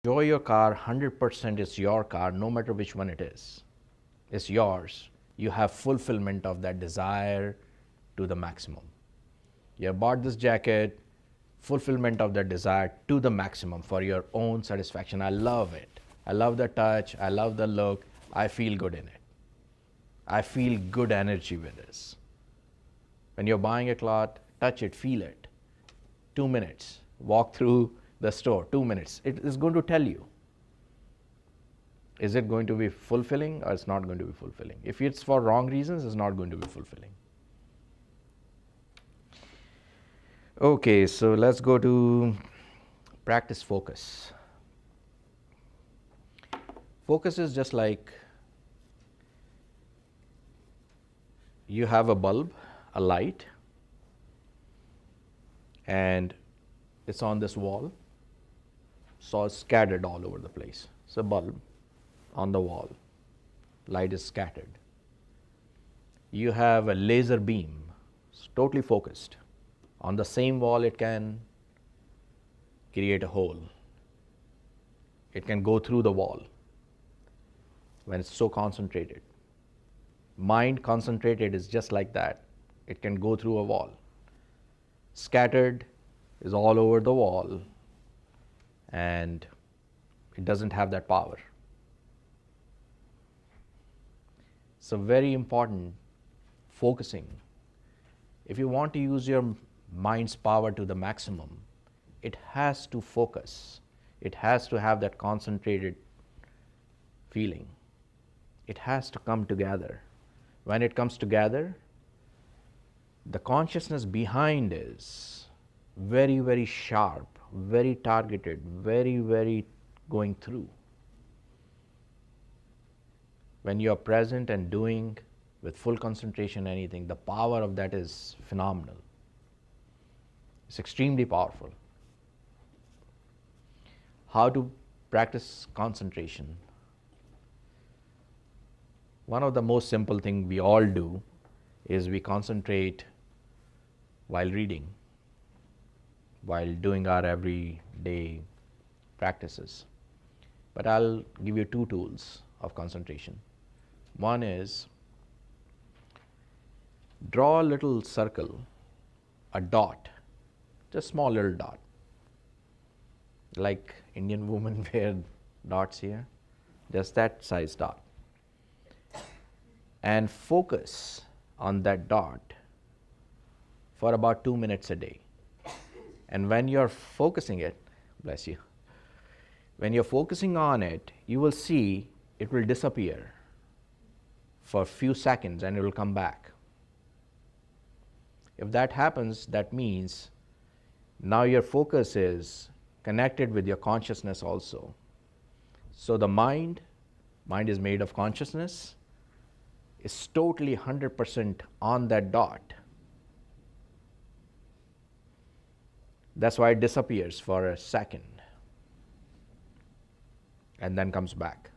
Enjoy your car 100%. It's your car, no matter which one it is. It's yours. You have fulfillment of that desire to the maximum. You have bought this jacket, fulfillment of that desire to the maximum for your own satisfaction. I love it. I love the touch. I love the look. I feel good in it. I feel good energy with this. When you're buying a cloth, touch it, feel it. 2 minutes. Walk through the store, 2 minutes. It is going to tell you. Is it going to be fulfilling or it's not going to be fulfilling? If it's for wrong reasons, it's not going to be fulfilling. Okay, so let's go to practice focus. Focus is just like you have a bulb, a light, and it's on this wall, so it's scattered all over the place. It's a bulb on the wall, light is scattered. You have a laser beam, it's totally focused. On the same wall, it can create a hole. It can go through the wall when it's so concentrated. Mind concentrated is just like that. It can go through a wall. Scattered is all over the wall, and it doesn't have that power. So very important, focusing. If you want to use your mind's power to the maximum, it has to focus. It has to have that concentrated feeling. It has to come together. When it comes together, the consciousness behind is very, very sharp, very targeted, very, very going through. When you are present and doing with full concentration anything, the power of that is phenomenal. It's extremely powerful. How to practice concentration? One of the most simple things we all do is we concentrate while reading, while doing our everyday practices. But I'll give you two tools of concentration. One is draw a little circle, a dot, just small little dot, like Indian women wear dots here, just that size dot. And focus on that dot for about 2 minutes a day. And when you're focusing it, bless you, when you're focusing on it, you will see it will disappear for a few seconds and it will come back. If that happens, that means now your focus is connected with your consciousness also. So the mind is made of consciousness, is totally 100% on that dot. That's why it disappears for a second and then comes back.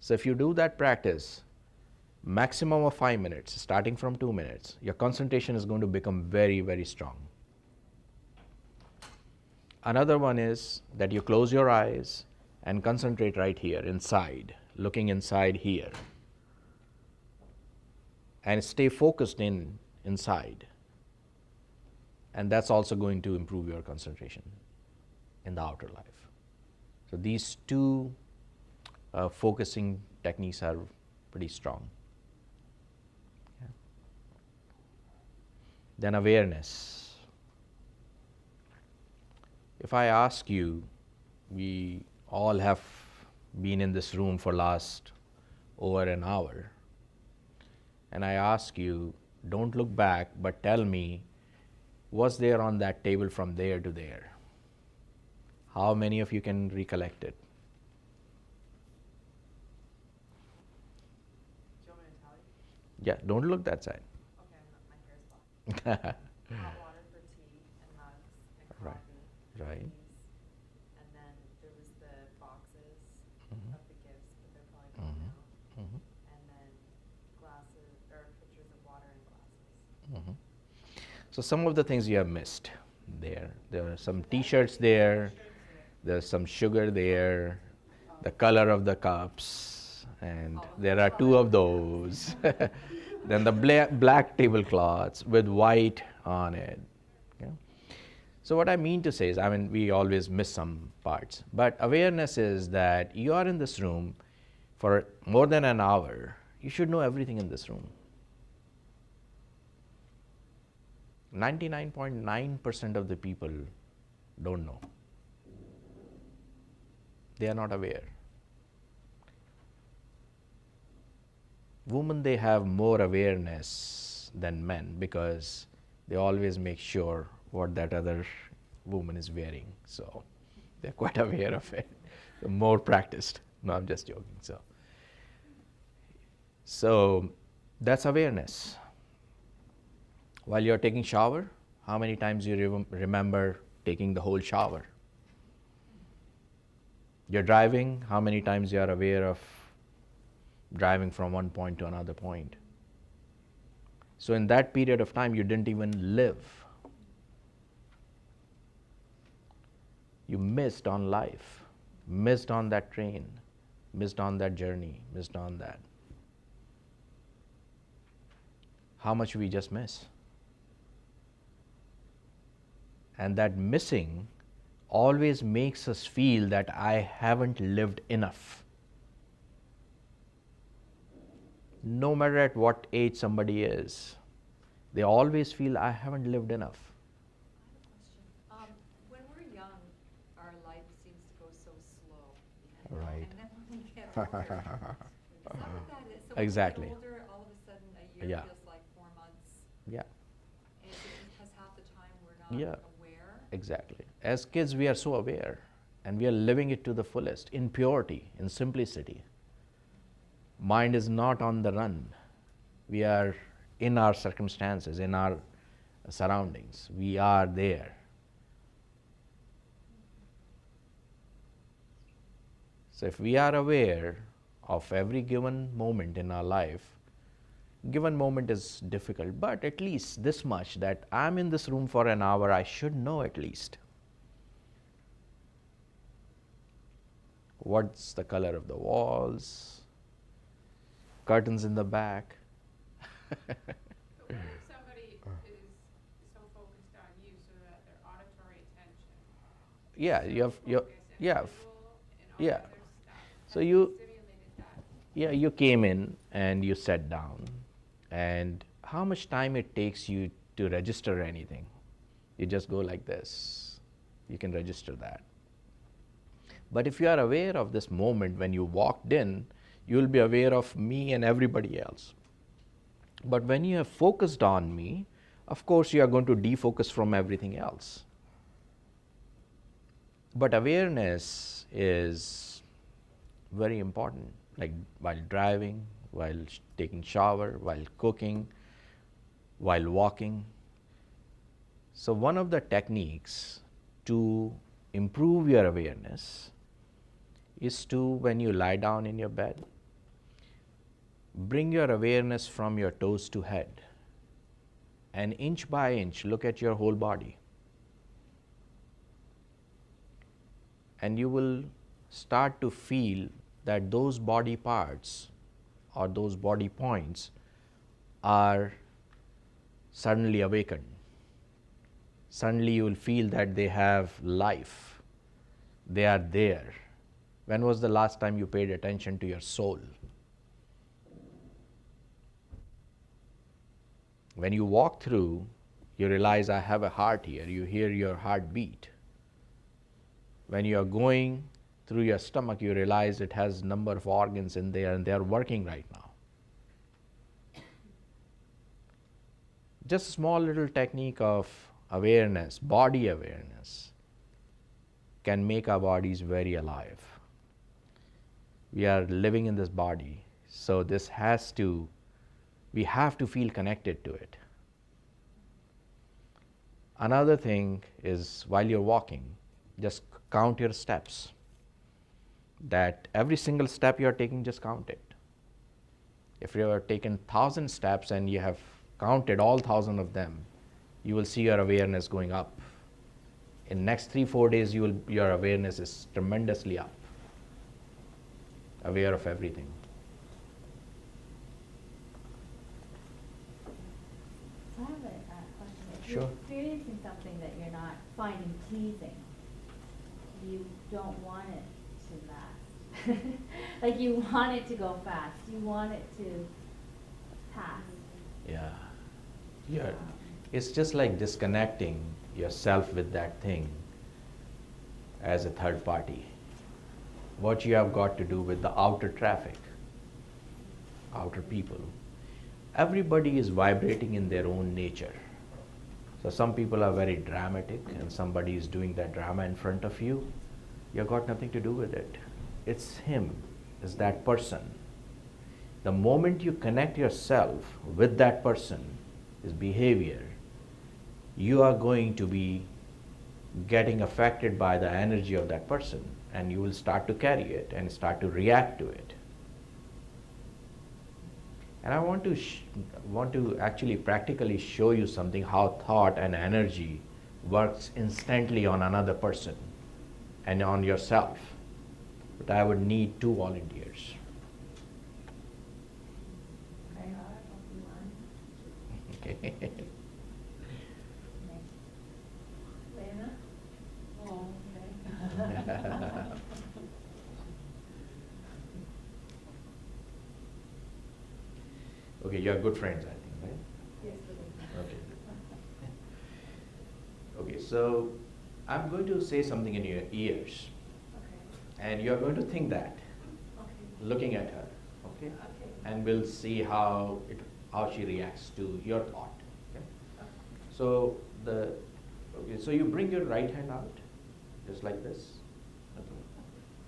So if you do that practice, maximum of 5 minutes, starting from 2 minutes, your concentration is going to become very, very strong. Another one is that you close your eyes and concentrate right here inside, looking inside here. And stay focused inside. And that's also going to improve your concentration in the outer life. So these two focusing techniques are pretty strong. Yeah. Then awareness. If I ask you, we all have been in this room for last over an hour, and I ask you, don't look back, but tell me, what's there on that table from there to there? How many of you can recollect it? Do you want me to tell you? Yeah, don't look that side. Okay, my hair is blocked. Hot water for tea and mugs and Right, coffee. right. Cookies. And then there was the boxes Mhm. of the gifts, but they're probably gone Mhm. now. Mhm. And then glasses or pitchers of water and glasses. Mhm. So some of the things you have missed there. There are some T-shirts there. There's some sugar there, the color of the cups, and there are two of those. Then the black tablecloths with white on it. Yeah. So what I mean to say is, I mean, we always miss some parts, but awareness is that you are in this room for more than an hour. You should know everything in this room. 99.9% of the people don't know. They are not aware. Women, they have more awareness than men because they always make sure what that other woman is wearing. So they're quite aware of it. They're more practiced. No, I'm just joking. So that's awareness. While you're taking shower, how many times you remember taking the whole shower? You're driving, how many times you are aware of driving from one point to another point? So in that period of time, you didn't even live. You missed on life, missed on that train, missed on that journey, missed on that. How much we just miss? And that missing always makes us feel that I haven't lived enough. No matter at what age somebody is, they always feel I haven't lived enough. I have a question. When we're young, our life seems to go so slow. Right. And then when we get older, is that what that is? So Exactly. when we get older, all of a sudden a year Yeah. feels like 4 months. Yeah, And is it because half the time we're not Yeah. aware? exactly. As kids, we are so aware and we are living it to the fullest in purity, in simplicity. Mind is not on the run. We are in our circumstances, in our surroundings. We are there. So if we are aware of every given moment in our life, given moment is difficult, but at least this much that I'm in this room for an hour, I should know at least. What's the color of the walls? Curtains in the back. But what if somebody is so focused on you so that their auditory attention Yeah, is you have, so you, focused and yeah, visual and all yeah. that other stuff? So Have you, stimulated that? yeah, you came in and you sat down, and how much time it takes you to register anything? You just go like this. You can register that. But if you are aware of this moment when you walked in, you will be aware of me and everybody else. But when you have focused on me, of course you are going to defocus from everything else. But awareness is very important, like while driving, while taking shower, while cooking, while walking. So one of the techniques to improve your awareness is to, when you lie down in your bed, bring your awareness from your toes to head, and inch by inch look at your whole body. And you will start to feel that those body parts or those body points are suddenly awakened. Suddenly you will feel that they have life. They are there. When was the last time you paid attention to your soul? When you walk through, you realize I have a heart here. You hear your heart beat. When you are going through your stomach, you realize it has a number of organs in there and they are working right now. Just a small little technique of awareness, body awareness, can make our bodies very alive. We are living in this body, so we have to feel connected to it. Another thing is, while you're walking, just count your steps. That every single step you're taking, just count it. If you have taken 1,000 steps and you have counted all 1,000 of them, you will see your awareness going up In next 3-4 days, your awareness is tremendously up, aware of everything. I have a question. If Sure. you're experiencing something that you're not finding pleasing, you don't want it to last. Like you want it to go fast. You want it to pass. Yeah. Yeah. It's just like disconnecting yourself with that thing as a third party. What you have got to do with the outer traffic, outer people. Everybody is vibrating in their own nature. So some people are very dramatic and somebody is doing that drama in front of you. You've got nothing to do with it. It's him, it's that person. The moment you connect yourself with that person, his behavior, you are going to be getting affected by the energy of that person, and you will start to carry it and start to react to it. And I want to actually practically show you something, how thought and energy works instantly on another person and on yourself. But I would need 2 volunteers. Okay. Lena? Oh, Okay, you are good friends, I think, right? Yes, Okay. Okay, so I'm going to say something in your ears, okay. and you're going to think that, Okay. looking at her, okay? Okay. And we'll see how she reacts to your thought. Okay? Okay. So so you bring your right hand out, just like this. Okay.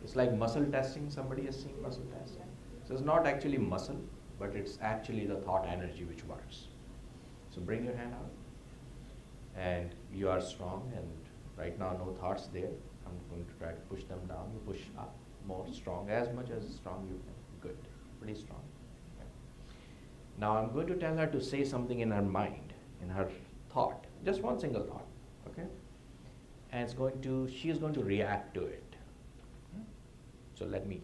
It's like muscle testing. Somebody has seen muscle testing. So it's not actually muscle, but it's actually the thought energy which works. So bring your hand out, and you are strong. And right now, no thoughts there. I'm going to try to push them down. You push up more strong, as much as strong you can. Good, pretty strong. Okay. Now I'm going to tell her to say something in her mind, in her thought, just one single thought, okay? And she is going to react to it. So let me.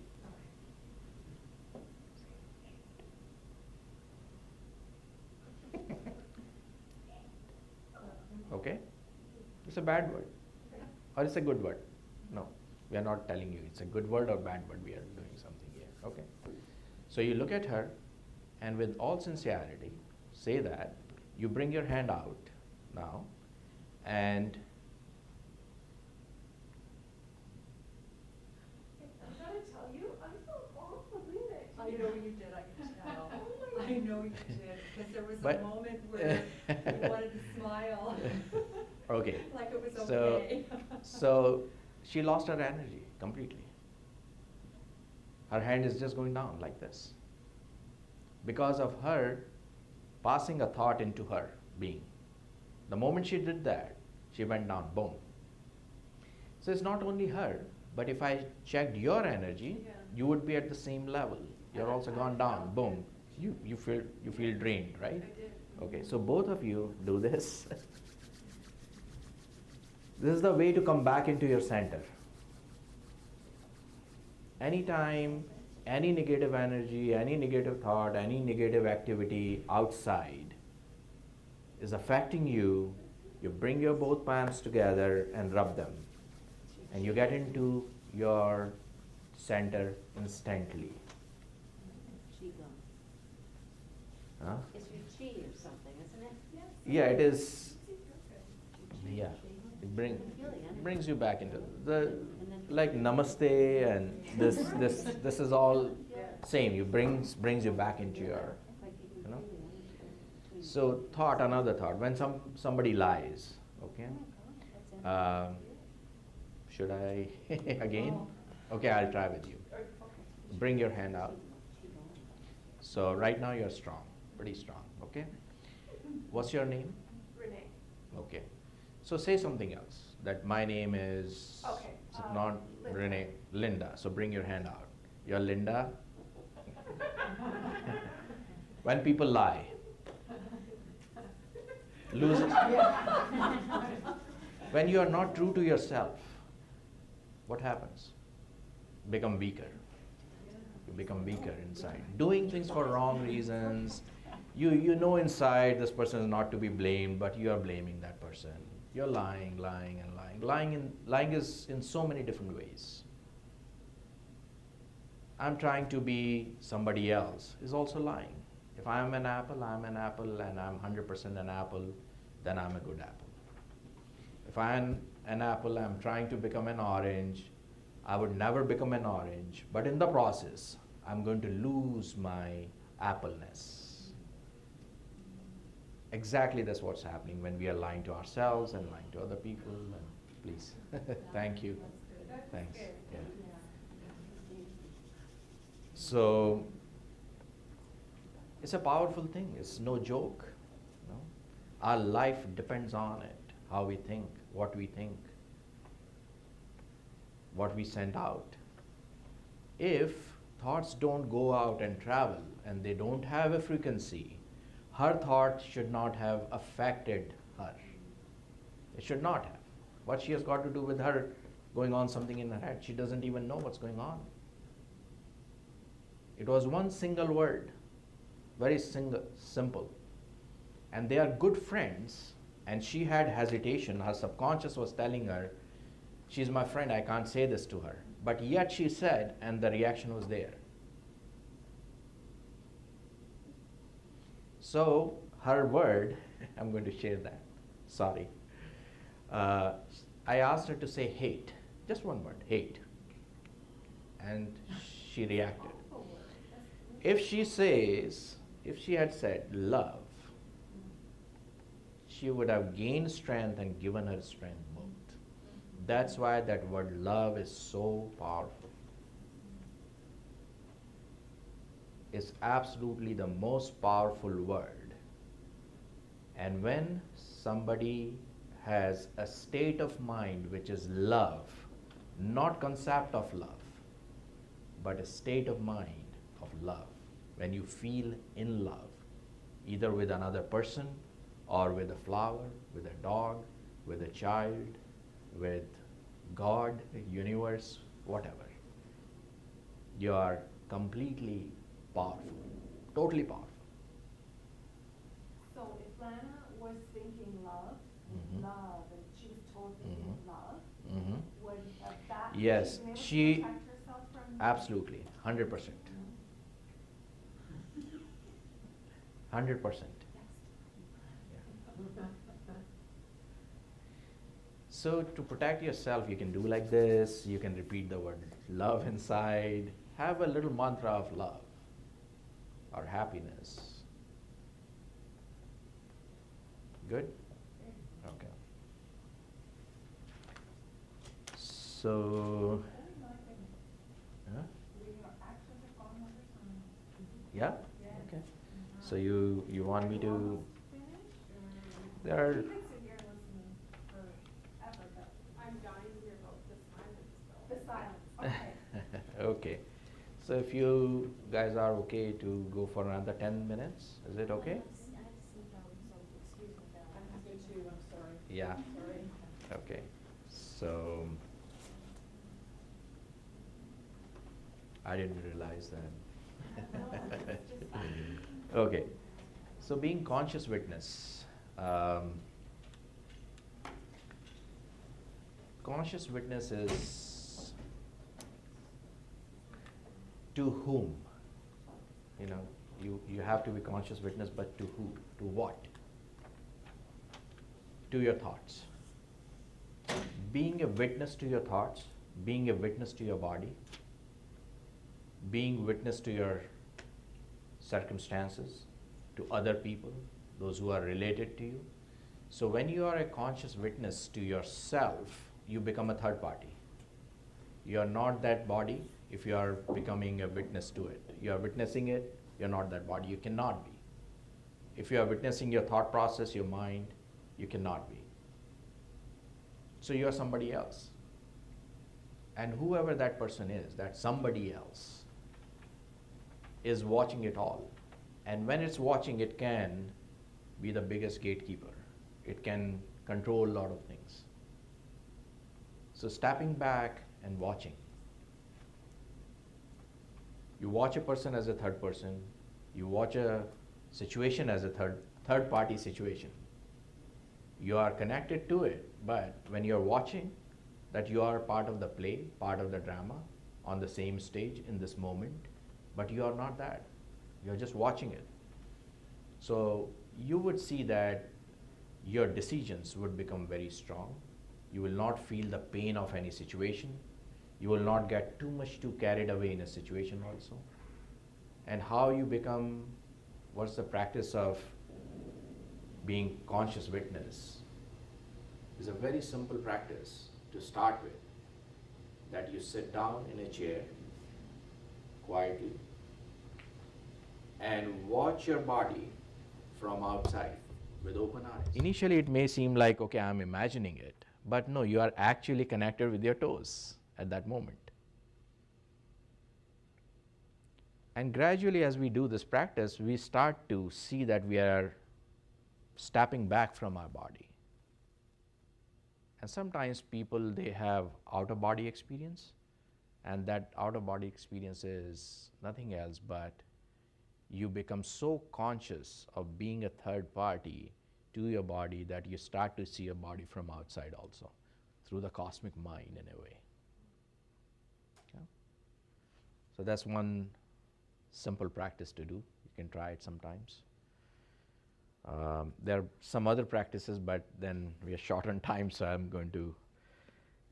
Okay? It's a bad word. Or it's a good word. No, we are not telling you it's a good word or bad word. We are doing something here, okay? So you look at her, and with all sincerity, say that. You bring your hand out now, and I gotta tell you, I felt awful with it. I know you did, I can tell. I know you did, because there was But- a moment where you wanted to smile. Okay. Like it was So, okay. so she lost her energy completely. Her hand is just going down like this. Because of her passing a thought into her being. The moment she did that, she went down, boom. So it's not only her, but if I checked your energy, Yeah. you would be at the same level. You're also gone down, boom. You feel drained, right? I did. Okay, so both of you do this. This is the way to come back into your center. Anytime any negative energy, any negative thought, any negative activity outside is affecting you, you bring your both palms together and rub them. And you get into your center instantly. Qigong. Huh? It's your chi or something, isn't it? Yeah, it is. Yeah, it Feel the energy. brings you back into the And then- like namaste and this is all same. You brings you back into your. Like you can You know? feel the energy between- So thought, another thought. When somebody lies, okay. That's energy. Should I again? Okay, I'll try with you. Bring your hand out. So right now you're strong, pretty strong, okay? What's your name? Renee. Okay. So say something else. That my name is Okay, not Linda. Renee, Linda. So bring your hand out. You're Linda. When people lie, lose When you are not true to yourself, what happens? Become weaker. You become weaker inside. Doing things for wrong reasons. You know inside this person is not to be blamed, but you are blaming that person. You're lying, lying, and lying. Lying is in so many different ways. I'm trying to be somebody else is also lying. If I'm an apple, and I'm 100% an apple, then I'm a good apple. If I'm an apple, I'm trying to become an orange, I would never become an orange, but in the process, I'm going to lose my appleness. Exactly that's what's happening when we are lying to ourselves and lying to other people. And please, thank you. Thanks. Yeah. So it's a powerful thing. It's no joke. You know? Our life depends on it. How we think, what we send out. If thoughts don't go out and travel and they don't have a frequency, her thought should not have affected her. It should not have. What she has got to do with her going on something in her head? She doesn't even know what's going on. It was one single word, very simple. And they are good friends, and she had hesitation. Her subconscious was telling her, she's my friend, I can't say this to her. But yet she said, and the reaction was there. So her word, I'm going to share that, sorry. I asked her to say hate, just one word, hate. And she reacted. If she had said love, she would have gained strength and given her strength both. That's why that word love is so powerful. It's absolutely the most powerful word. And when somebody has a state of mind which is love, not concept of love, but a state of mind of love, when you feel in love, either with another person or with a flower, with a dog, with a child, with God, the universe, whatever. You are completely powerful, totally powerful. So if Lana was thinking love, Mhm. love, and she was told thinking love, Mhm. would that Yes, be able she- to protect herself from? Absolutely, 100%. 100%. So to protect yourself, you can do like this. You can repeat the word love inside. Have a little mantra of love or happiness. Good? Okay. So, huh? We actually have gone over time. Yeah? Yeah. Okay. So you want me to, Almost finished, or? there are, You could sit here listening forever, but I'm dying to hear about the silence though. the silence, okay. okay. So if you guys are okay to go for another 10 minutes, is it okay? I have to sit down, so excuse me that I have to too, I'm sorry. Yeah. Sorry. Okay. So I didn't realize that. Okay. So being conscious witness. Conscious witness is to whom? You know, you have to be conscious witness, but to who? To what? To your thoughts. Being a witness to your thoughts, being a witness to your body, being witness to your circumstances, to other people, those who are related to you. So when you are a conscious witness to yourself, you become a third party. You are not that body if you are becoming a witness to it. You are witnessing it, you're not that body. You cannot be. If you are witnessing your thought process, your mind, you cannot be. So you are somebody else. And whoever that person is, that somebody else, is watching it all. And when it's watching, it can be the biggest gatekeeper. It can control a lot of things. So stepping back and watching. You watch a person as a third person. You watch a situation as a third party situation. You are connected to it, but when you're watching, that you are part of the play, part of the drama, on the same stage in this moment, but you are not that. You're just watching it. So you would see that your decisions would become very strong. You will not feel the pain of any situation. You will not get too much too carried away in a situation also. And how you become, what's the practice of being conscious witness? Is a very simple practice to start with. That you sit down in a chair quietly and watch your body from outside with open eyes. Initially it may seem like, okay, I'm imagining it, but no, you are actually connected with your toes at that moment. And gradually as we do this practice, we start to see that we are stepping back from our body. And sometimes people, they have out-of-body experience, and that out-of-body experience is nothing else but you become so conscious of being a third party to your body that you start to see your body from outside also, through the cosmic mind in a way. Okay? So that's one simple practice to do. You can try it sometimes. There are some other practices, but then we are short on time, so I'm going to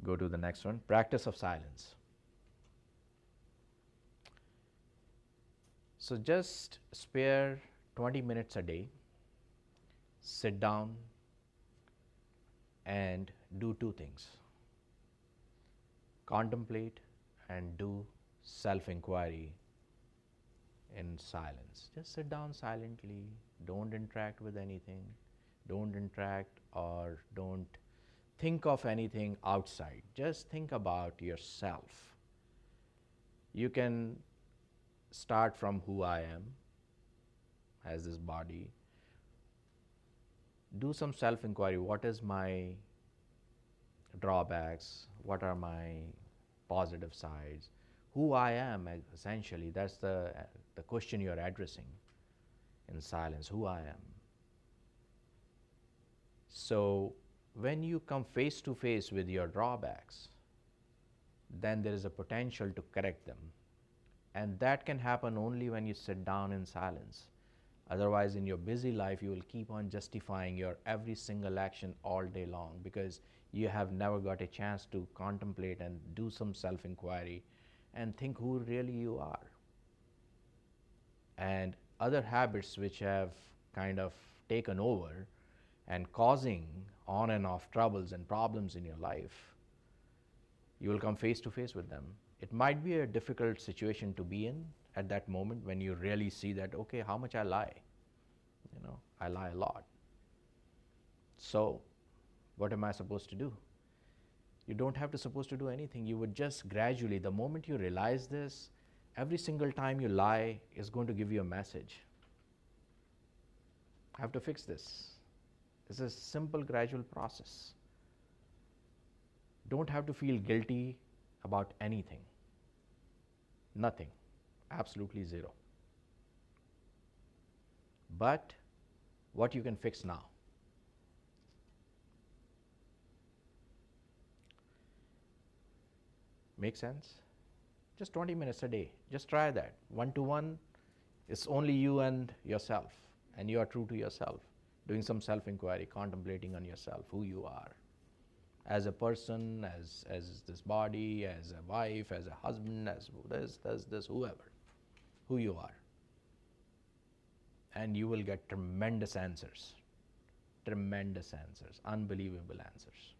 go to the next one. Practice of silence. So just spare 20 minutes a day, sit down and do two things. Contemplate and do self-inquiry in silence. Just sit down silently, don't interact with anything, don't interact or don't think of anything outside. Just think about yourself. You can start from who I am as this body. Do some self-inquiry. What is my drawbacks? What are my positive sides? Who I am, essentially, that's the question you're addressing in silence, who I am. So when you come face to face with your drawbacks, then there is a potential to correct them. And that can happen only when you sit down in silence. Otherwise, in your busy life, you will keep on justifying your every single action all day long because you have never got a chance to contemplate and do some self-inquiry and think who really you are. And other habits which have kind of taken over and causing on and off troubles and problems in your life, you will come face to face with them. It might be a difficult situation to be in at that moment when you really see that, okay, how much I lie. You know, I lie a lot. So what am I supposed to do? You don't have to supposed to do anything. You would just gradually, the moment you realize this, every single time you lie is going to give you a message. I have to fix this. It's a simple, gradual process. Don't have to feel guilty about anything. Nothing. Absolutely zero. But what you can fix now. Make sense? Just 20 minutes a day. Just try that. One-to-one, it's only you and yourself, and you are true to yourself, doing some self-inquiry, contemplating on yourself, who you are. As a person, as this body, as a wife, as a husband, as this, whoever, who you are. And you will get tremendous answers, unbelievable answers.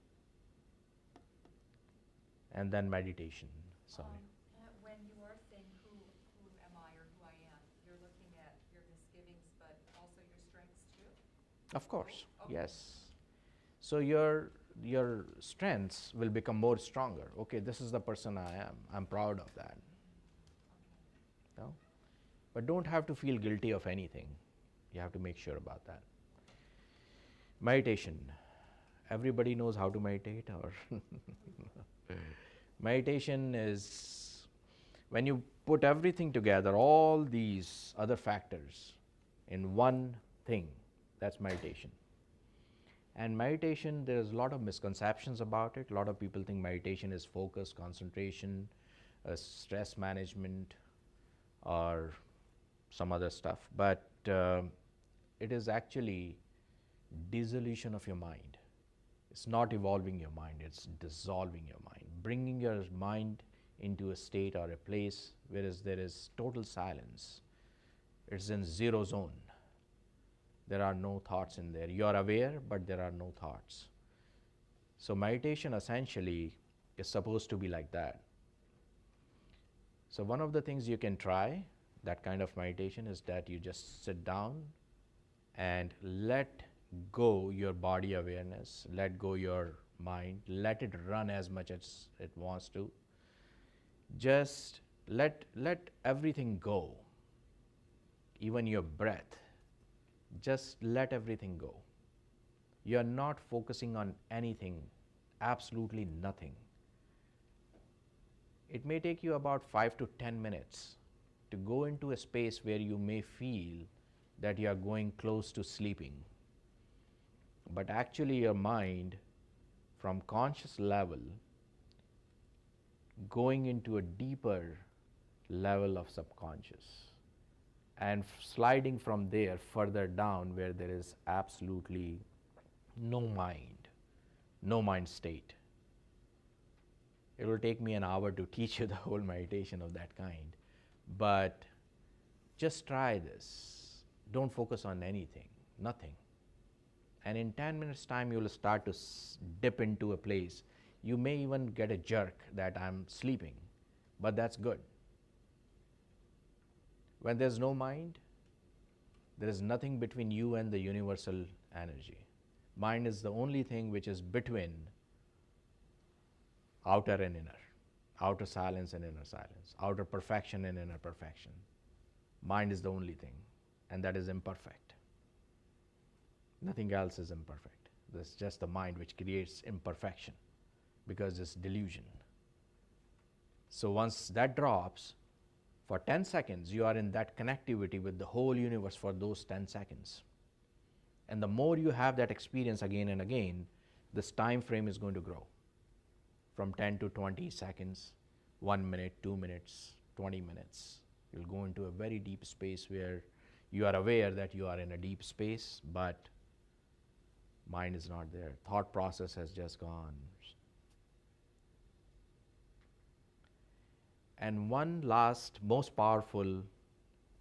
And then meditation, sorry. When you are saying who am I or who I am, you're looking at your misgivings, but also your strengths too? Of course, Okay. yes. So your strengths will become more stronger. Okay, this is the person I am. I'm proud of that. No? But don't have to feel guilty of anything. You have to make sure about that. Meditation. Everybody knows how to meditate, or meditation is when you put everything together, all these other factors in one thing. That's meditation. And meditation, there's a lot of misconceptions about it. A lot of people think meditation is focus, concentration, stress management, or some other stuff. But it is actually dissolution of your mind. It's not evolving your mind, it's dissolving your mind, bringing your mind into a state or a place where there is total silence. It's in zero zone. There are no thoughts in there. You are aware, but there are no thoughts. So meditation essentially is supposed to be like that. So one of the things you can try, that kind of meditation, is that you just sit down and let go your body awareness, let go your mind, let it run as much as it wants to. Just let everything go, even your breath. Just let everything go. You are not focusing on anything, absolutely nothing. It may take you about 5 to 10 minutes to go into a space where you may feel that you are going close to sleeping. But actually your mind, from conscious level, going into a deeper level of subconscious and sliding from there further down where there is absolutely no mind state. It will take me an hour to teach you the whole meditation of that kind, but just try this. Don't focus on anything, nothing. And in 10 minutes time you will start to dip into a place. You may even get a jerk that I'm sleeping, but that's good. When there's no mind, there is nothing between you and the universal energy. Mind is the only thing which is between outer and inner, outer silence and inner silence, outer perfection and inner perfection. Mind is the only thing, and that is imperfect. Nothing else is imperfect. This is just the mind which creates imperfection because it's delusion. So once that drops, for 10 seconds, you are in that connectivity with the whole universe for those 10 seconds. And the more you have that experience again and again, this time frame is going to grow from 10 to 20 seconds, 1 minute, 2 minutes, 20 minutes. You'll go into a very deep space where you are aware that you are in a deep space, but mind is not there. Thought process has just gone. And one last, most powerful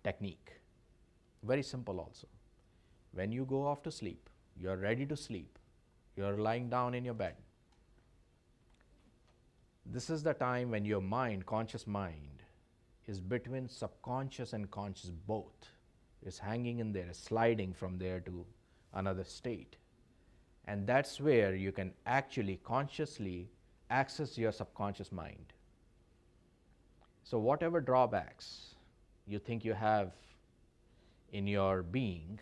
technique, very simple also. When you go off to sleep, you're ready to sleep, you're lying down in your bed. This is the time when your mind, conscious mind, is between subconscious and conscious both. It's hanging in there, sliding from there to another state. And that's where you can actually consciously access your subconscious mind. So whatever drawbacks you think you have in your being,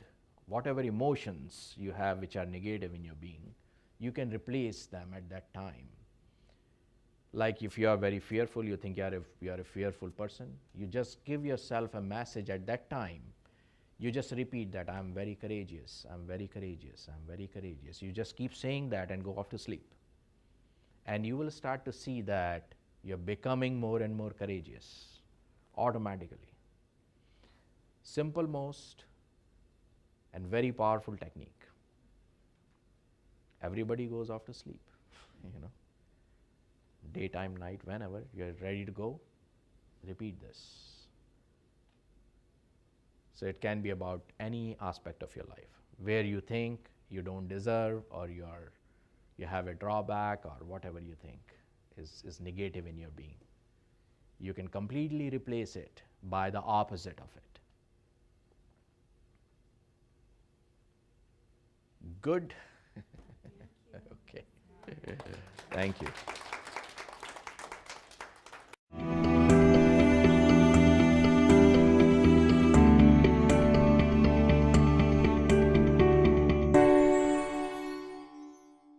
whatever emotions you have which are negative in your being, you can replace them at that time. Like if you are very fearful, you think you are a fearful person, you just give yourself a message at that time. You just repeat that, I'm very courageous, I'm very courageous, I'm very courageous. You just keep saying that and go off to sleep. And you will start to see that you're becoming more and more courageous automatically. Simple most and very powerful technique. Everybody goes off to sleep, daytime, night, whenever you're ready to go, repeat this. So it can be about any aspect of your life where you think you don't deserve, or you have a drawback, or whatever you think is negative in your being. You can completely replace it by the opposite of it. Good? Okay. Thank you.